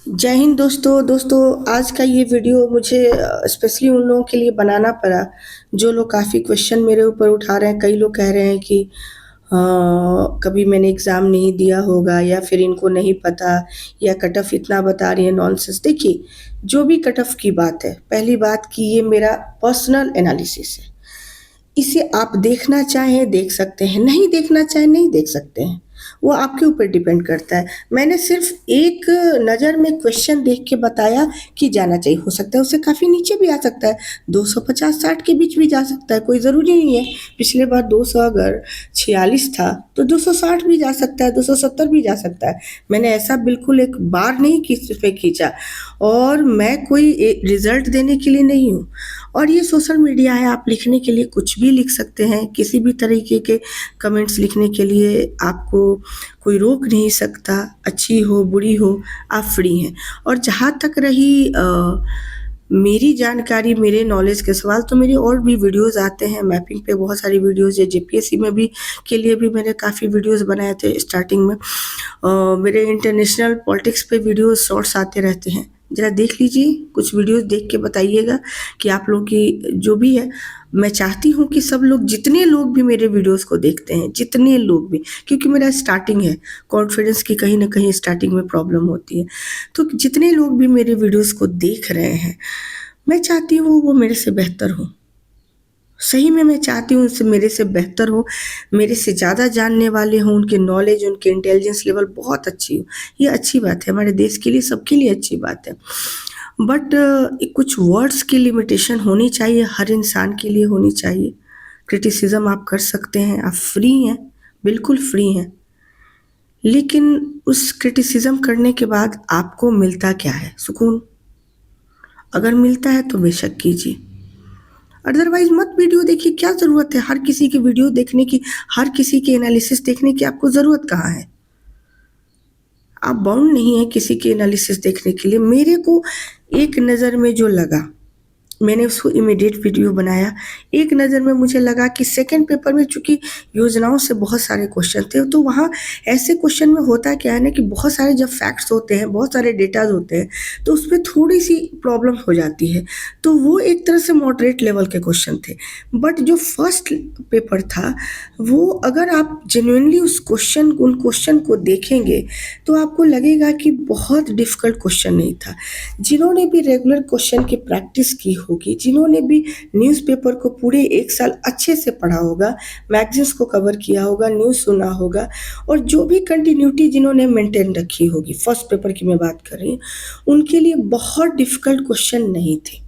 जय हिंद दोस्तों आज का ये वीडियो मुझे स्पेशली उन लोगों के लिए बनाना पड़ा जो लोग काफ़ी क्वेश्चन मेरे ऊपर उठा रहे हैं। कई लोग कह रहे हैं कि कभी मैंने एग्ज़ाम नहीं दिया होगा या फिर इनको नहीं पता या कट ऑफ इतना बता रही है नॉनसेंस। देखिए, जो भी कट ऑफ की बात है, पहली बात कि ये मेरा पर्सनल एनालिसिस है। इसे आप देखना चाहें देख सकते हैं, नहीं देखना चाहें नहीं देख सकते हैं। वो आपके ऊपर डिपेंड करता है। मैंने सिर्फ एक नज़र में क्वेश्चन देख के बताया कि जाना चाहिए। हो सकता है उससे काफ़ी नीचे भी आ सकता है, 250-60 के बीच भी जा सकता है, कोई ज़रूरी नहीं है। पिछले बार 200 अगर 46 था तो 260 भी जा सकता है, 270 भी जा सकता है। मैंने ऐसा बिल्कुल एक बार नहीं खींचा और मैं कोई रिजल्ट देने के लिए नहीं हूँ। और ये सोशल मीडिया है, आप लिखने के लिए कुछ भी लिख सकते हैं, किसी भी तरीके के कमेंट्स लिखने के लिए आपको कोई रोक नहीं सकता। अच्छी हो बुरी हो, आप फ्री हैं। और जहाँ तक रही मेरी जानकारी, मेरे नॉलेज के सवाल, तो मेरे और भी वीडियोस आते हैं मैपिंग पे, बहुत सारी वीडियोस है। जेपीएससी में भी के लिए भी मैंने काफ़ी वीडियोस बनाए थे स्टार्टिंग में। मेरे इंटरनेशनल पॉलिटिक्स पे वीडियोस शॉर्ट्स आते रहते हैं, ज़रा देख लीजिए, कुछ वीडियोस देख के बताइएगा कि आप लोगों की जो भी है। मैं चाहती हूँ कि सब लोग, जितने लोग भी मेरे वीडियोस को देखते हैं, जितने लोग भी, क्योंकि मेरा स्टार्टिंग है, कॉन्फिडेंस की कहीं ना कहीं स्टार्टिंग में प्रॉब्लम होती है, तो जितने लोग भी मेरे वीडियोस को देख रहे हैं, मैं चाहती हूँ वो मेरे से बेहतर हो। सही में मैं चाहती हूँ उनसे, मेरे से बेहतर हो, मेरे से ज़्यादा जानने वाले हों, उनके नॉलेज, उनके इंटेलिजेंस लेवल बहुत अच्छी हो। ये अच्छी बात है, हमारे देश के लिए, सबके लिए अच्छी बात है। बट कुछ वर्ड्स की लिमिटेशन होनी चाहिए, हर इंसान के लिए होनी चाहिए। क्रिटिसिज्म आप कर सकते हैं, आप फ्री हैं, बिल्कुल फ्री हैं। लेकिन उस क्रिटिसिज्म करने के बाद आपको मिलता क्या है? सुकून। अगर मिलता है तो बेशक कीजिए, अदरवाइज मत वीडियो देखिए। क्या ज़रूरत है हर किसी की वीडियो देखने की, हर किसी के एनालिसिस देखने की? आपको ज़रूरत कहाँ है? आप बाउंड नहीं है किसी के एनालिसिस देखने के लिए। मेरे को एक नज़र में जो लगा, मैंने उसको इमीडिएट वीडियो बनाया। एक नज़र में मुझे लगा कि सेकंड पेपर में चूँकि योजनाओं से बहुत सारे क्वेश्चन थे, तो वहाँ ऐसे क्वेश्चन में होता क्या है ना कि बहुत सारे जब फैक्ट्स होते हैं, बहुत सारे डेटाज़ होते हैं, तो उसमें थोड़ी-सी प्रॉब्लम हो जाती है। तो वो एक तरह से मॉडरेट लेवल के क्वेश्चन थे। बट जो फर्स्ट पेपर था, वो अगर आप जेन्युइनली उन क्वेश्चन को देखेंगे, तो आपको लगेगा कि बहुत डिफ़िकल्ट क्वेश्चन नहीं था। जिन्होंने भी रेगुलर क्वेश्चन की प्रैक्टिस की होगी, जिन्होंने भी न्यूज़पेपर को पूरे 1 साल अच्छे से पढ़ा होगा, मैगज़ीन्स को कवर किया होगा, न्यूज़ सुना होगा, और जो भी कंटिन्यूटी जिन्होंने मेंटेन रखी होगी, फर्स्ट पेपर की मैं बात कर रही हूँ, उनके लिए बहुत डिफ़िकल्ट क्वेश्चन नहीं थे।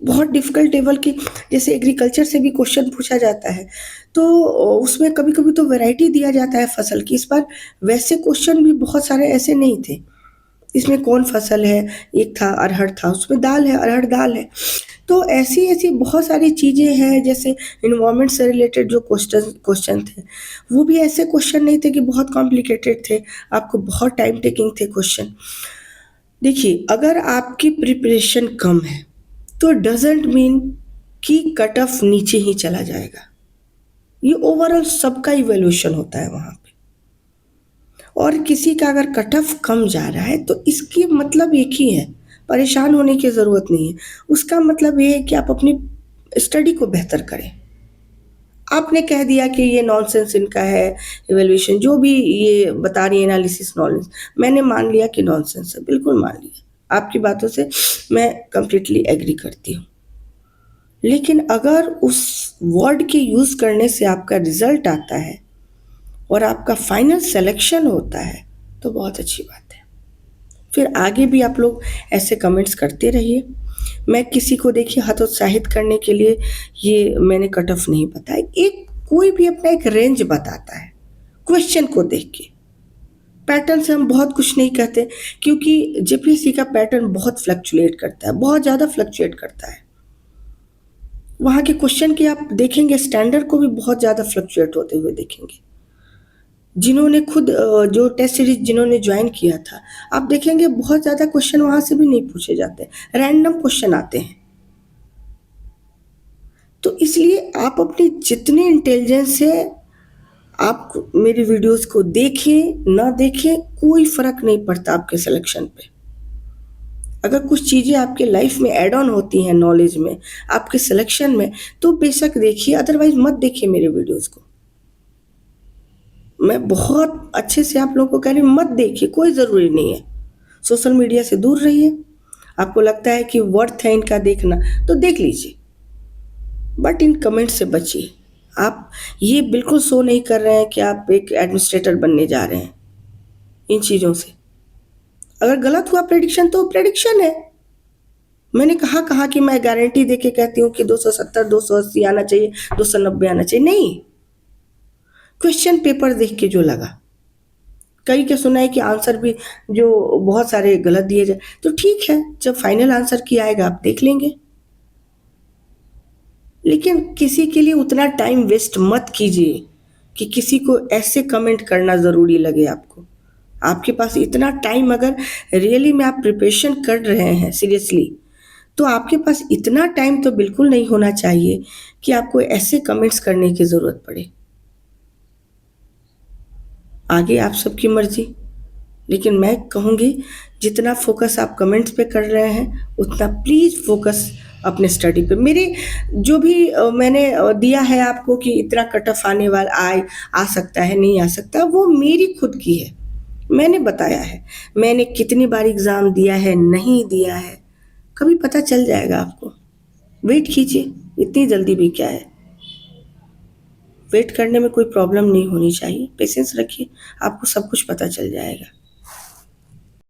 बहुत डिफ़िकल्ट लेवल की, जैसे एग्रीकल्चर से भी क्वेश्चन पूछा जाता है, तो उसमें कभी-कभी तो वैरायटी दिया जाता है फसल की। इस बार वैसे क्वेश्चन भी बहुत सारे ऐसे नहीं थे। इसमें कौन फसल है, एक था अरहर था, उसमें दाल है, अरहर दाल है। तो ऐसी-ऐसी बहुत सारी चीज़ें हैं, जैसे एनवायरनमेंट से रिलेटेड जो क्वेश्चन थे, वो भी ऐसे क्वेश्चन नहीं थे कि बहुत कॉम्प्लिकेटेड थे, आपको बहुत टाइम टेकिंग थे क्वेश्चन। देखिए, अगर आपकी प्रिपरेशन कम है, तो डज़न्ट मीन कि कट ऑफ नीचे ही चला जाएगा। ये ओवरऑल सबका इवैल्यूएशन होता है वहाँ पे। और किसी का अगर कट ऑफ कम जा रहा है, तो इसकी मतलब एक ही है, परेशान होने की ज़रूरत नहीं है। उसका मतलब ये है कि आप अपनी स्टडी को बेहतर करें। आपने कह दिया कि ये नॉनसेंस इनका है, इवैल्यूएशन जो भी ये बता रही है एनालिसिस नॉलेज, मैंने मान लिया कि नॉनसेंस है, बिल्कुल मान लिया। आपकी बातों से मैं कंप्लीटली एग्री करती हूँ। लेकिन अगर उस वर्ड के यूज़ करने से आपका रिज़ल्ट आता है और आपका फाइनल सिलेक्शन होता है, तो बहुत अच्छी बात है। फिर आगे भी आप लोग ऐसे कमेंट्स करते रहिए। मैं किसी को देखिए हतोत्साहित करने के लिए ये मैंने कट ऑफ नहीं बताया। एक कोई भी अपना एक रेंज बताता है क्वेश्चन को देख के। पैटर्न से हम बहुत कुछ नहीं कहते, क्योंकि जेपीएससी का पैटर्न बहुत फ्लक्चुएट करता है, बहुत ज़्यादा फ्लक्चुएट करता है। वहाँ के क्वेश्चन की आप देखेंगे स्टैंडर्ड को भी बहुत ज़्यादा फ्लक्चुएट होते हुए देखेंगे। जिन्होंने खुद जो टेस्ट सीरीज जिन्होंने ज्वाइन किया था, आप देखेंगे बहुत ज़्यादा क्वेश्चन वहाँ से भी नहीं पूछे जाते, रैंडम क्वेश्चन आते हैं। तो इसलिए आप अपनी जितनी इंटेलिजेंस है, आप मेरी वीडियोस को देखें ना देखें कोई फ़र्क नहीं पड़ता आपके सिलेक्शन पे। अगर कुछ चीज़ें आपके लाइफ में ऐड ऑन होती हैं नॉलेज में, आपके सिलेक्शन में, तो बेशक देखिए, अदरवाइज़ मत देखिए मेरे वीडियोस को। मैं बहुत अच्छे से आप लोगों को कह रही हूँ, मत देखिए, कोई ज़रूरी नहीं है। सोशल मीडिया से दूर रहिए। आपको लगता है कि वर्थ है इनका देखना, तो देख लीजिए, बट इन कमेंट से बचिए। आप ये बिल्कुल शो नहीं कर रहे हैं कि आप एक एडमिनिस्ट्रेटर बनने जा रहे हैं इन चीज़ों से। अगर गलत हुआ प्रेडिक्शन तो प्रेडिक्शन है। मैंने कहा कि मैं गारंटी दे के कहती हूँ कि 270 280 आना चाहिए, 290 आना चाहिए, नहीं। क्वेश्चन पेपर देख के जो लगा, कई के सुना है कि आंसर भी जो बहुत सारे गलत दिए जाए, तो ठीक है, जब फाइनल आंसर की आएगा आप देख लेंगे। लेकिन किसी के लिए उतना टाइम वेस्ट मत कीजिए कि किसी को ऐसे कमेंट करना ज़रूरी लगे आपको। आपके पास इतना टाइम, अगर रियली में आप प्रिपरेशन कर रहे हैं सीरियसली, तो आपके पास इतना टाइम तो बिल्कुल नहीं होना चाहिए कि आपको ऐसे कमेंट्स करने की ज़रूरत पड़े। आगे आप सबकी मर्ज़ी, लेकिन मैं कहूँगी जितना फ़ोकस आप कमेंट्स पे कर रहे हैं, उतना प्लीज़ फ़ोकस अपने स्टडी पे। मेरे जो भी मैंने दिया है आपको कि इतना कट ऑफ आने वाला आ सकता है, नहीं आ सकता, वो मेरी खुद की है। मैंने बताया है, मैंने कितनी बार एग्ज़ाम दिया है, नहीं दिया है, कभी पता चल जाएगा आपको। वेट कीजिए, इतनी जल्दी भी क्या है। वेट करने में कोई प्रॉब्लम नहीं होनी चाहिए, पेशेंस रखिए, आपको सब कुछ पता चल जाएगा।